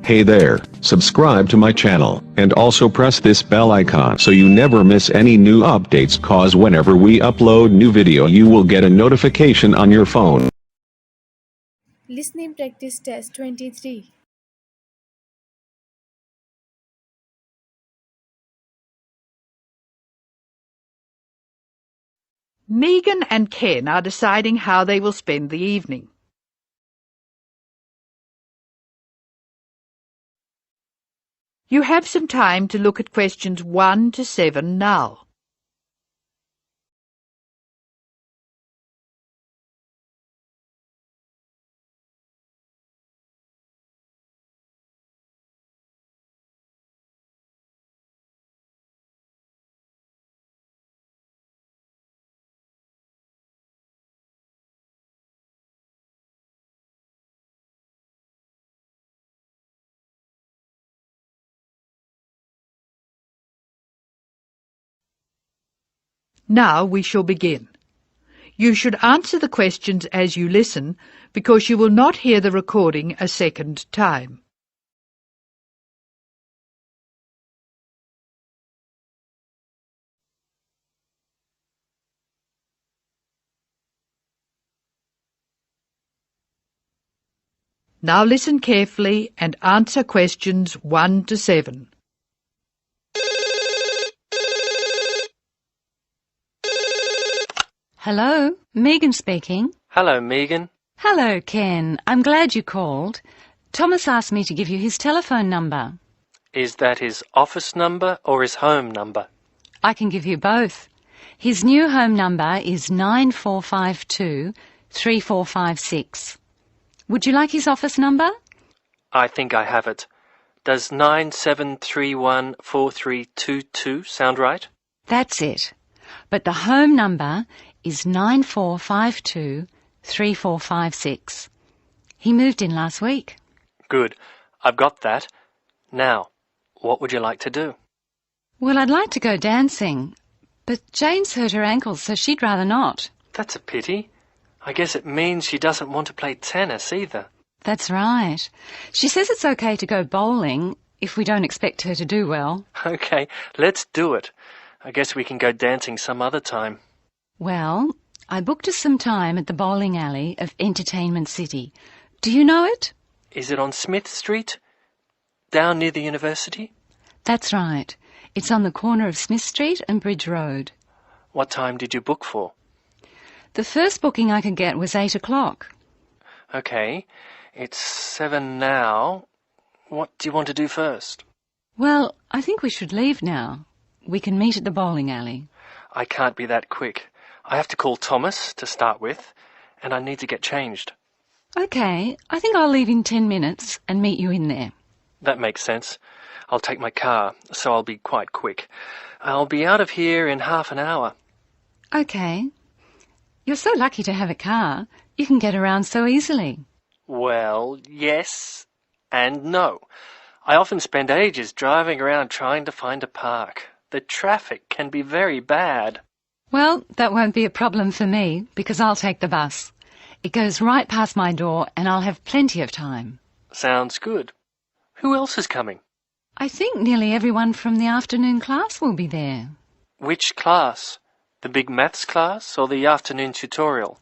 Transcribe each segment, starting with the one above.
Hey there, subscribe to my channel, and also press this bell icon so you never miss any new updates, cause whenever we upload new video you will get a notification on your phone. Listening Practice Test 23. Megan and Ken are deciding how they will spend the evening. You have some time to look at questions 1 to 7 now. Now we shall begin. You should answer the questions as you listen, because you will not hear the recording a second time. Now listen carefully and answer questions 1 to 7. Hello, Megan speaking. Hello, Megan. Hello, Ken. I'm glad you called. Thomas asked me to give you his telephone number. Is that his office number or his home number? I can give you both. His new home number is 9452 3456. Would you like his office number? I think I have it. Does 97314322 sound right? That's it. But the home number is 9452 3456. He moved in last week. Good. I've got that. Now, what would you like to do? Well, I'd like to go dancing, but Jane's hurt her ankle, so she'd rather not. That's a pity. I guess it means she doesn't want to play tennis either. That's right. She says it's okay to go bowling if we don't expect her to do well. Okay, let's do it. I guess we can go dancing some other time. Well, I booked us some time at the bowling alley of Entertainment City. Do you know it? Is it on Smith Street? Down near the university? That's right. It's on the corner of Smith Street and Bridge Road. What time did you book for? The first booking I could get was 8 o'clock. Okay, it's 7 now. What do you want to do first? Well, I think we should leave now. We can meet at the bowling alley. I can't be that quick. I have to call Thomas to start with, and I need to get changed. Okay, I think I'll leave in 10 minutes and meet you in there. That makes sense. I'll take my car, so I'll be quite quick. I'll be out of here in half an hour. Okay. You're so lucky to have a car. You can get around so easily. Well, yes and no. I often spend ages driving around trying to find a park. The traffic can be very bad. Well, that won't be a problem for me, because I'll take the bus. It goes right past my door, and I'll have plenty of time. Sounds good. Who else is coming? I think nearly everyone from the afternoon class will be there. Which class? The big maths class or the afternoon tutorial?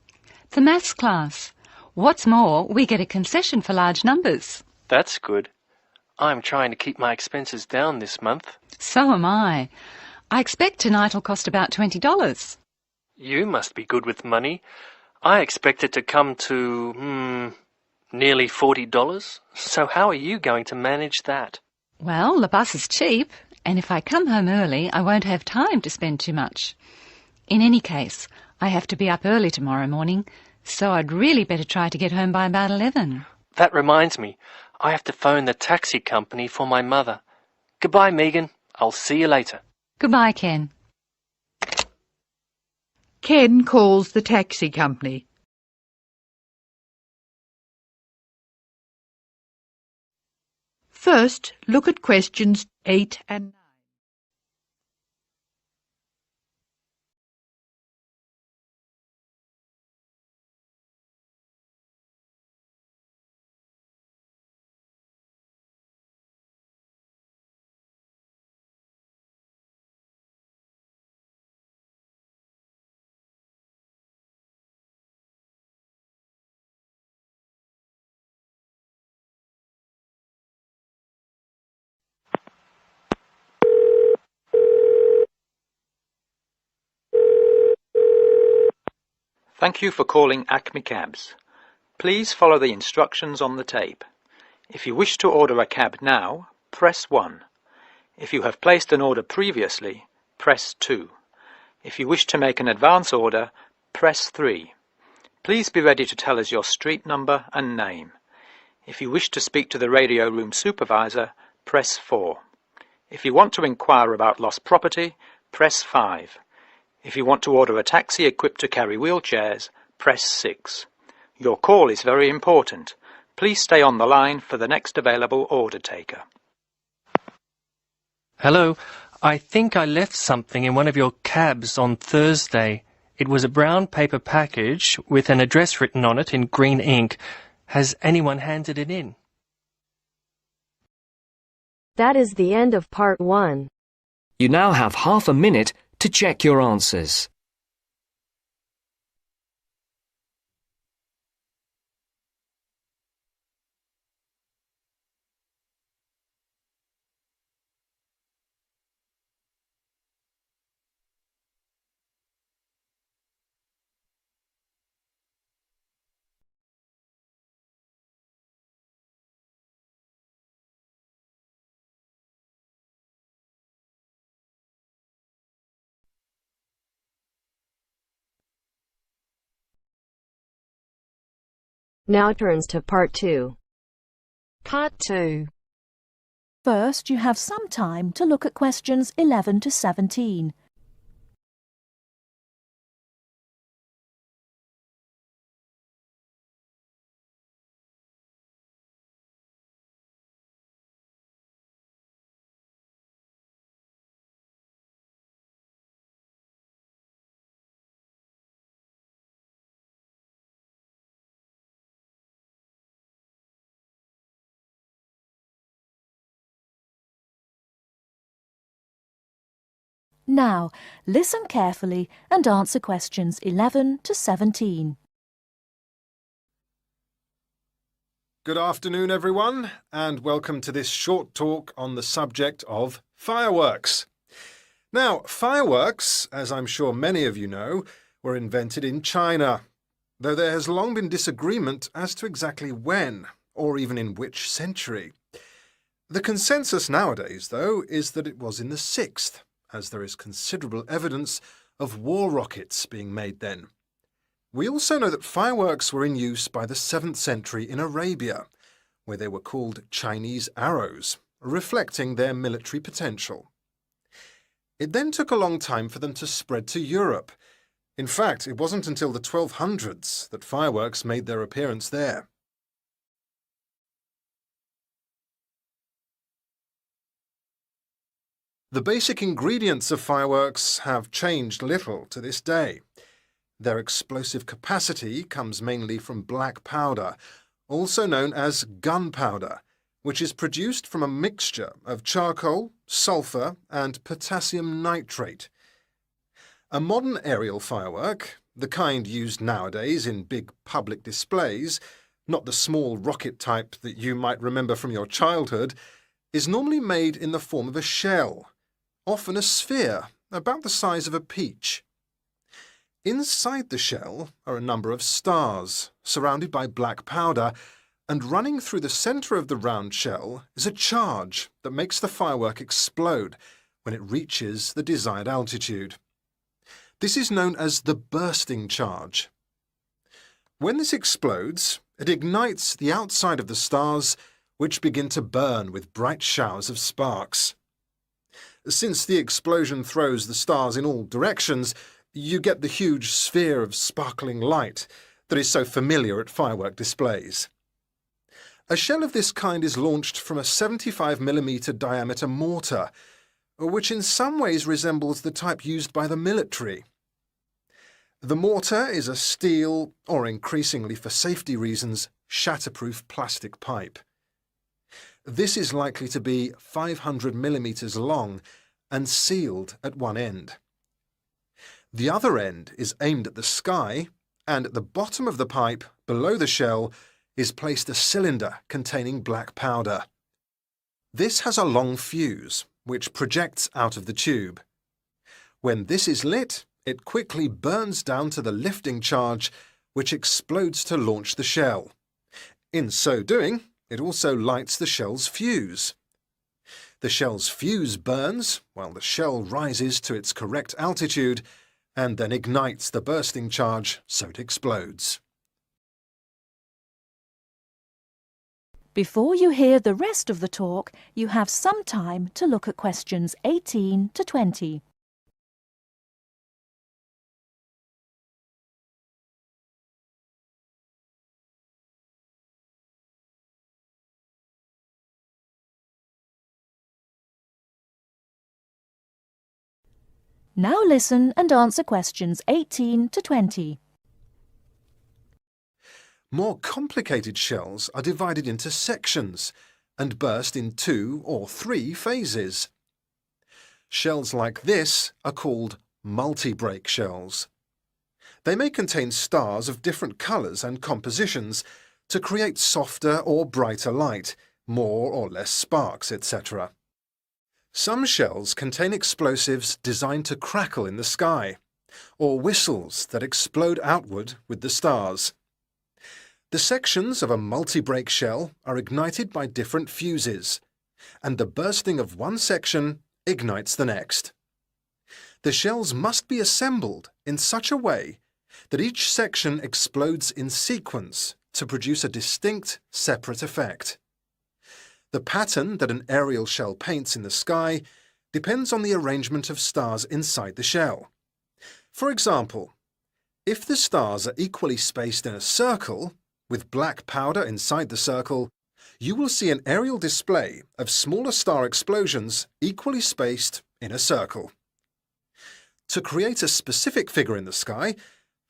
The maths class. What's more, we get a concession for large numbers. That's good. I'm trying to keep my expenses down this month. So am I. I expect tonight will cost about $20. You must be good with money. I expect it to come to, nearly $40. So how are you going to manage that? Well, the bus is cheap, and if I come home early, I won't have time to spend too much. In any case, I have to be up early tomorrow morning, so I'd really better try to get home by about 11. That reminds me, I have to phone the taxi company for my mother. Goodbye, Megan. I'll see you later. Goodbye, Ken. Ken calls the taxi company. First, look at questions 8 and 9. Thank you for calling Acme Cabs. Please follow the instructions on the tape. If you wish to order a cab now, press 1. If you have placed an order previously, press 2. If you wish to make an advance order, press 3. Please be ready to tell us your street number and name. If you wish to speak to the radio room supervisor, press 4. If you want to inquire about lost property, press 5. If you want to order a taxi equipped to carry wheelchairs, press 6. Your call is very important. Please stay on the line for the next available order taker. Hello, I think I left something in one of your cabs on Thursday. It was a brown paper package with an address written on it in green ink. Has anyone handed it in? That is the end of part 1. You now have half a minute to check your answers. Now turns to part 2. Part 2. First, you have some time to look at questions 11 to 17. Now, listen carefully and answer questions 11 to 17. Good afternoon, everyone, and welcome to this short talk on the subject of fireworks. Now, fireworks, as I'm sure many of you know, were invented in China, though there has long been disagreement as to exactly when, or even in which century. The consensus nowadays, though, is that it was in the 6th, as there is considerable evidence of war rockets being made then. We also know that fireworks were in use by the 7th century in Arabia, where they were called Chinese arrows, reflecting their military potential. It then took a long time for them to spread to Europe. In fact, it wasn't until the 1200s that fireworks made their appearance there. The basic ingredients of fireworks have changed little to this day. Their explosive capacity comes mainly from black powder, also known as gunpowder, which is produced from a mixture of charcoal, sulfur, and potassium nitrate. A modern aerial firework, the kind used nowadays in big public displays, not the small rocket type that you might remember from your childhood, is normally made in the form of a shell, often a sphere about the size of a peach. Inside the shell are a number of stars, surrounded by black powder, and running through the centre of the round shell is a charge that makes the firework explode when it reaches the desired altitude. This is known as the bursting charge. When this explodes, it ignites the outside of the stars, which begin to burn with bright showers of sparks. Since the explosion throws the stars in all directions, you get the huge sphere of sparkling light that is so familiar at firework displays. A shell of this kind is launched from a 75mm diameter mortar, which in some ways resembles the type used by the military. The mortar is a steel, or increasingly for safety reasons, shatterproof plastic pipe. This is likely to be 500mm long and sealed at one end. The other end is aimed at the sky, and at the bottom of the pipe, below the shell, is placed a cylinder containing black powder. This has a long fuse, which projects out of the tube. When this is lit, It quickly burns down to the lifting charge, which explodes to launch the shell. In so doing, it also lights the shell's fuse. The shell's fuse burns while the shell rises to its correct altitude and then ignites the bursting charge so it explodes. Before you hear the rest of the talk, you have some time to look at questions 18 to 20. Now listen and answer questions 18 to 20. More complicated shells are divided into sections and burst in 2 or 3 phases. Shells like this are called multi-break shells. They may contain stars of different colours and compositions to create softer or brighter light, more or less sparks, etc. Some shells contain explosives designed to crackle in the sky, or whistles that explode outward with the stars. The sections of a multi-break shell are ignited by different fuses, and the bursting of one section ignites the next. The shells must be assembled in such a way that each section explodes in sequence to produce a distinct, separate effect. The pattern that an aerial shell paints in the sky depends on the arrangement of stars inside the shell. For example, if the stars are equally spaced in a circle, with black powder inside the circle, you will see an aerial display of smaller star explosions equally spaced in a circle. To create a specific figure in the sky,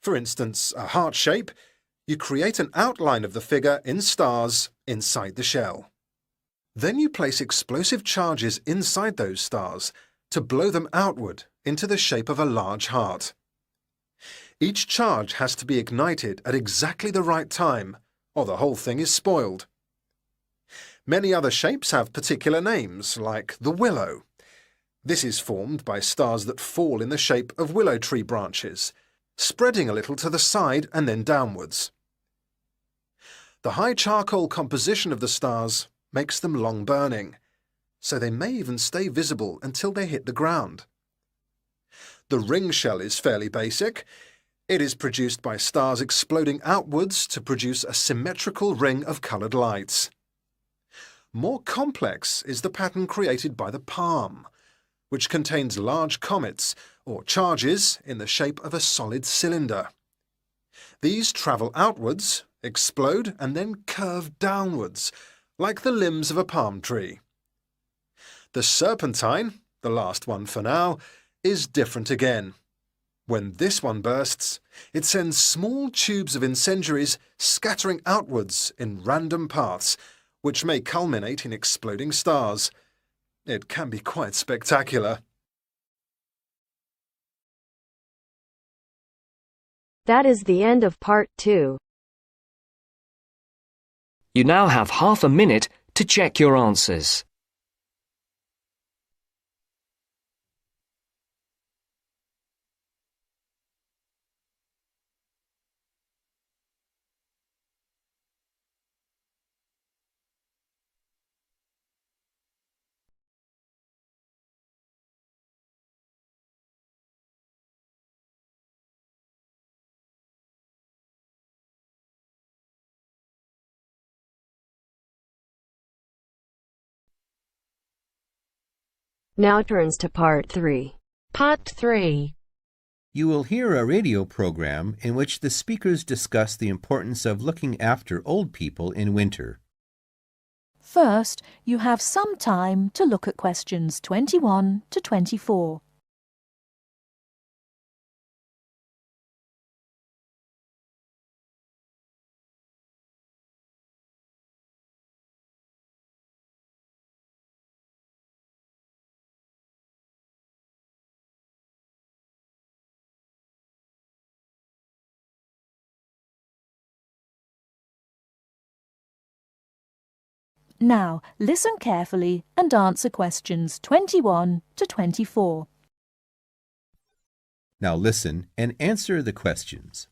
for instance a heart shape, you create an outline of the figure in stars inside the shell. Then you place explosive charges inside those stars to blow them outward into the shape of a large heart. Each charge has to be ignited at exactly the right time, or the whole thing is spoiled. Many other shapes have particular names, like the willow. This is formed by stars that fall in the shape of willow tree branches, spreading a little to the side and then downwards. The high charcoal composition of the stars makes them long burning, so they may even stay visible until they hit the ground. The ring shell is fairly basic. It is produced by stars exploding outwards to produce a symmetrical ring of coloured lights. More complex is the pattern created by the palm, which contains large comets or charges in the shape of a solid cylinder. These travel outwards, explode and then curve downwards, like the limbs of a palm tree. The serpentine, the last one for now, is different again. When this one bursts, it sends small tubes of incendiaries scattering outwards in random paths, which may culminate in exploding stars. It can be quite spectacular. That is the end of part 2. You now have half a minute to check your answers. Now turns to part 3. Part 3. You will hear a radio program in which the speakers discuss the importance of looking after old people in winter. First, you have some time to look at questions 21 to 24. Now, listen carefully and answer questions 21 to 24. Now listen and answer the questions.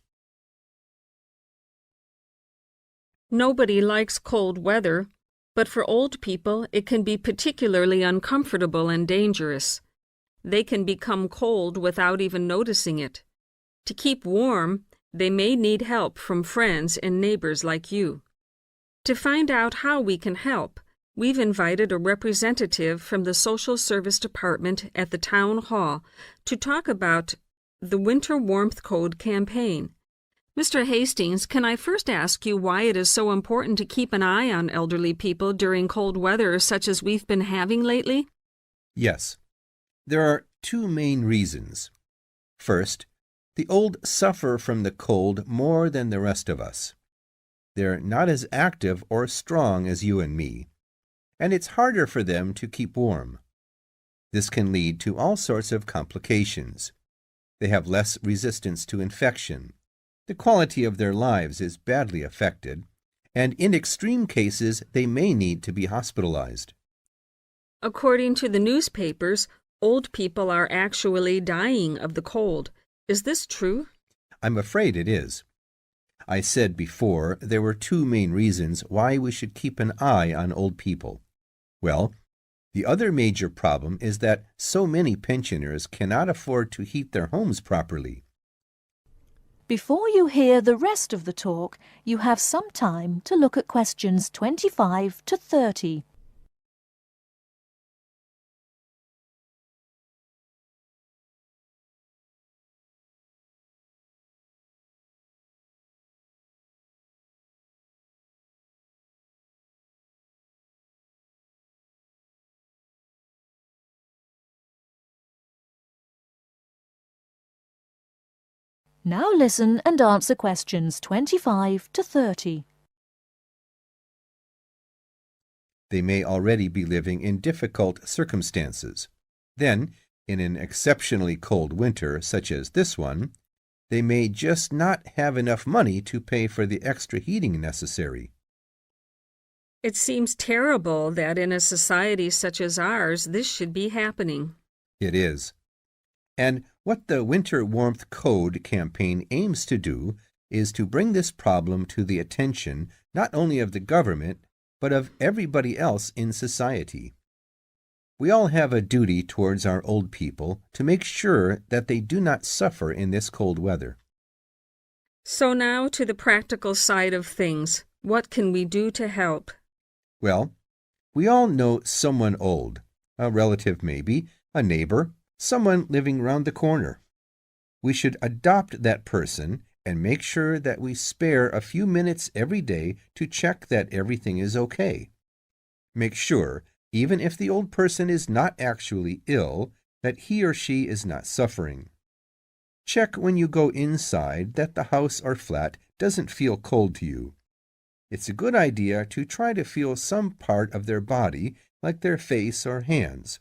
Nobody likes cold weather, but for old people it can be particularly uncomfortable and dangerous. They can become cold without even noticing it. To keep warm, they may need help from friends and neighbors like you. To find out how we can help, we've invited a representative from the Social Service Department at the Town Hall to talk about the Winter Warmth Code campaign. Mr. Hastings, can I first ask you why it is so important to keep an eye on elderly people during cold weather such as we've been having lately? Yes. There are two main reasons. First, the old suffer from the cold more than the rest of us. They're not as active or strong as you and me, and it's harder for them to keep warm. This can lead to all sorts of complications. They have less resistance to infection. The quality of their lives is badly affected, and in extreme cases, they may need to be hospitalized. According to the newspapers, old people are actually dying of the cold. Is this true? I'm afraid it is. I said before there were two main reasons why we should keep an eye on old people. Well, the other major problem is that so many pensioners cannot afford to heat their homes properly. Before you hear the rest of the talk, you have some time to look at questions 25 to 30. Now listen and answer questions 25 to 30. They may already be living in difficult circumstances. Then, in an exceptionally cold winter such as this one, they may just not have enough money to pay for the extra heating necessary. It seems terrible that in a society such as ours, this should be happening. It is. And what the Winter Warmth Code campaign aims to do is to bring this problem to the attention not only of the government, but of everybody else in society. We all have a duty towards our old people to make sure that they do not suffer in this cold weather. So now to the practical side of things. What can we do to help? Well, we all know someone old, a relative maybe, a neighbor, someone living round the corner. We should adopt that person and make sure that we spare a few minutes every day to check that everything is okay. Make sure, even if the old person is not actually ill, that he or she is not suffering. Check when you go inside that the house or flat doesn't feel cold to you. It's a good idea to try to feel some part of their body, like their face or hands.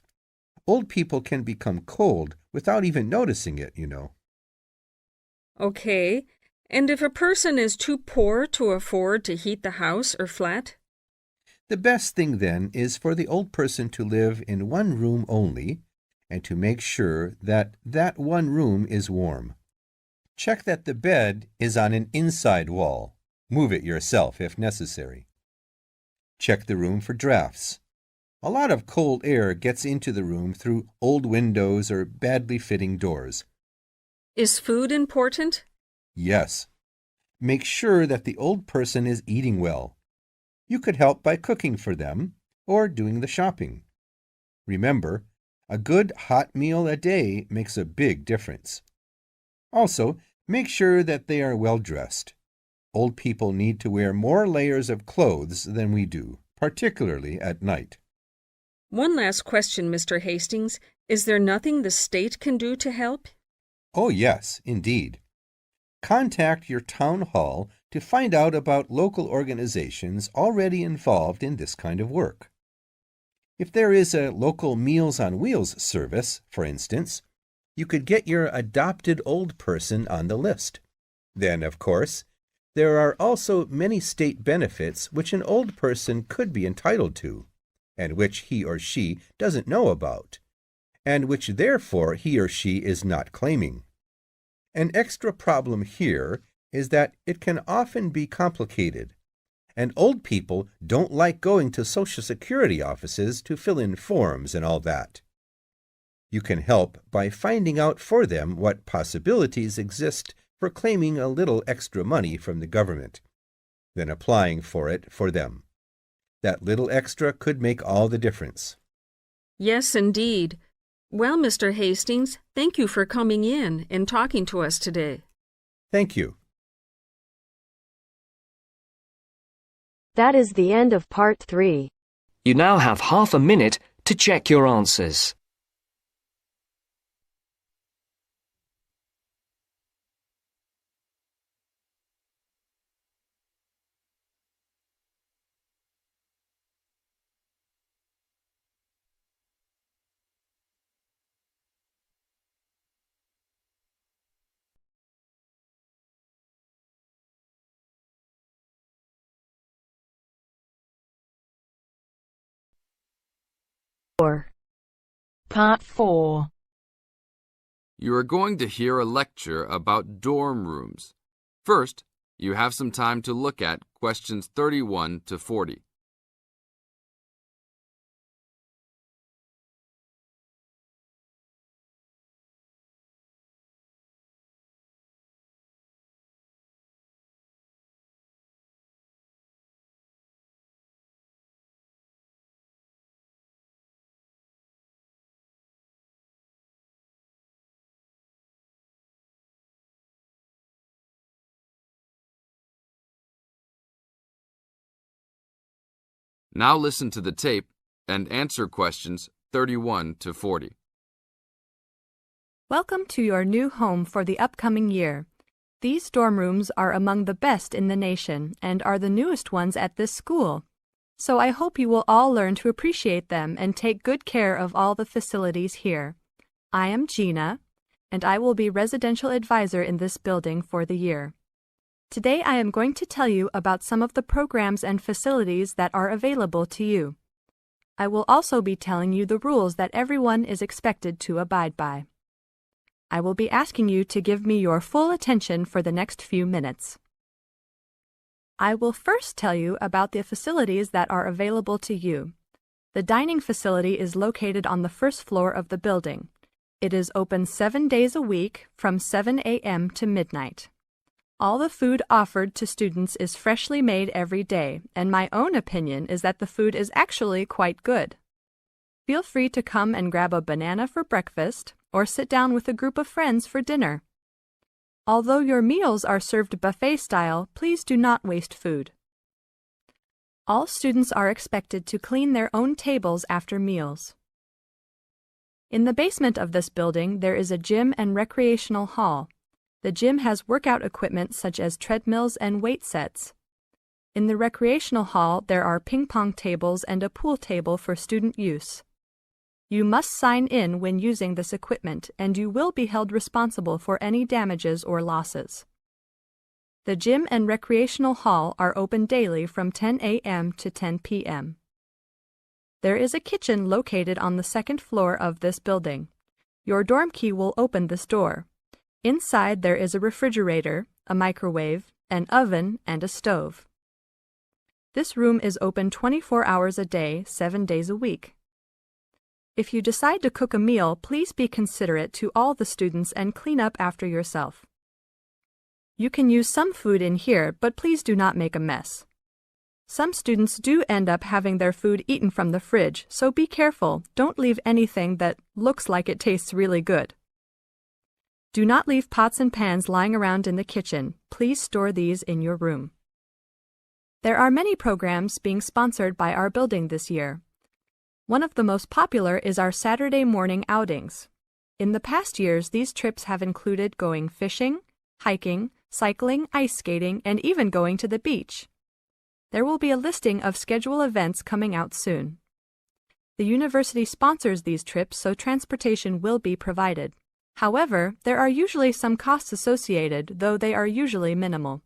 Old people can become cold without even noticing it, you know. Okay, and if a person is too poor to afford to heat the house or flat? The best thing then is for the old person to live in one room only and to make sure that that one room is warm. Check that the bed is on an inside wall. Move it yourself if necessary. Check the room for drafts. A lot of cold air gets into the room through old windows or badly fitting doors. Is food important? Yes. Make sure that the old person is eating well. You could help by cooking for them or doing the shopping. Remember, a good hot meal a day makes a big difference. Also, make sure that they are well dressed. Old people need to wear more layers of clothes than we do, particularly at night. One last question, Mr. Hastings. Is there nothing the state can do to help? Oh, yes, indeed. Contact your town hall to find out about local organizations already involved in this kind of work. If there is a local Meals on Wheels service, for instance, you could get your adopted old person on the list. Then, of course, there are also many state benefits which an old person could be entitled to, and which he or she doesn't know about, and which therefore he or she is not claiming. An extra problem here is that it can often be complicated, and old people don't like going to Social Security offices to fill in forms and all that. You can help by finding out for them what possibilities exist for claiming a little extra money from the government, then applying for it for them. That little extra could make all the difference. Yes, indeed. Well, Mr. Hastings, thank you for coming in and talking to us today. Thank you. That is the end of part 3. You now have half a minute to check your answers. Part 4. You are going to hear a lecture about dorm rooms. First, you have some time to look at questions 31 to 40. Now listen to the tape and answer questions 31 to 40. Welcome to your new home for the upcoming year. These dorm rooms are among the best in the nation and are the newest ones at this school. So I hope you will all learn to appreciate them and take good care of all the facilities here. I am Gina, and I will be residential advisor in this building for the year. Today I am going to tell you about some of the programs and facilities that are available to you. I will also be telling you the rules that everyone is expected to abide by. I will be asking you to give me your full attention for the next few minutes. I will first tell you about the facilities that are available to you. The dining facility is located on the first floor of the building. It is open 7 days a week from 7 a.m. to midnight. All the food offered to students is freshly made every day, and my own opinion is that the food is actually quite good. Feel free to come and grab a banana for breakfast or sit down with a group of friends for dinner. Although your meals are served buffet style, please do not waste food. All students are expected to clean their own tables after meals. In the basement of this building, there is a gym and recreational hall. The gym has workout equipment such as treadmills and weight sets. In the recreational hall, there are ping pong tables and a pool table for student use. You must sign in when using this equipment, and you will be held responsible for any damages or losses. The gym and recreational hall are open daily from 10 a.m. to 10 p.m. There is a kitchen located on the second floor of this building. Your dorm key will open this door. Inside there is a refrigerator, a microwave, an oven, and a stove. This room is open 24 hours a day, 7 days a week. If you decide to cook a meal, please be considerate to all the students and clean up after yourself. You can use some food in here, but please do not make a mess. Some students do end up having their food eaten from the fridge, so be careful. Don't leave anything that looks like it tastes really good. Do not leave pots and pans lying around in the kitchen. Please store these in your room. There are many programs being sponsored by our building this year. One of the most popular is our Saturday morning outings. In the past years, these trips have included going fishing, hiking, cycling, ice skating, and even going to the beach. There will be a listing of scheduled events coming out soon. The university sponsors these trips, so transportation will be provided. However, there are usually some costs associated, though they are usually minimal.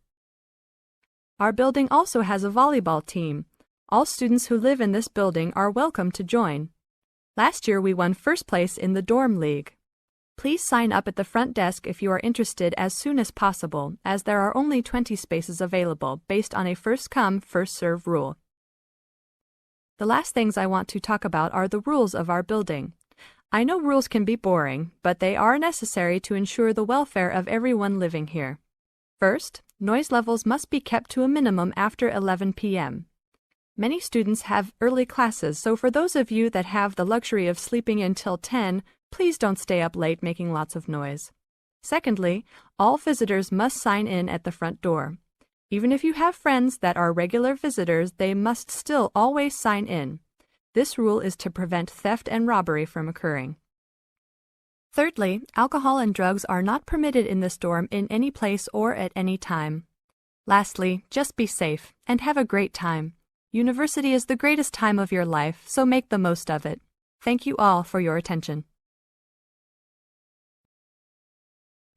Our building also has a volleyball team. All students who live in this building are welcome to join. Last year we won first place in the dorm league. Please sign up at the front desk if you are interested as soon as possible, as there are only 20 spaces available based on a first-come, first-served rule. The last things I want to talk about are the rules of our building. I know rules can be boring, but they are necessary to ensure the welfare of everyone living here. First, noise levels must be kept to a minimum after 11 p.m. Many students have early classes, so for those of you that have the luxury of sleeping until 10, please don't stay up late making lots of noise. Secondly, all visitors must sign in at the front door. Even if you have friends that are regular visitors, they must still always sign in. This rule is to prevent theft and robbery from occurring. Thirdly, alcohol and drugs are not permitted in this dorm in any place or at any time. Lastly, just be safe and have a great time. University is the greatest time of your life, so make the most of it. Thank you all for your attention.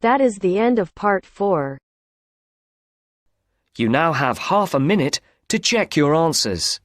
That is the end of part 4. You now have half a minute to check your answers.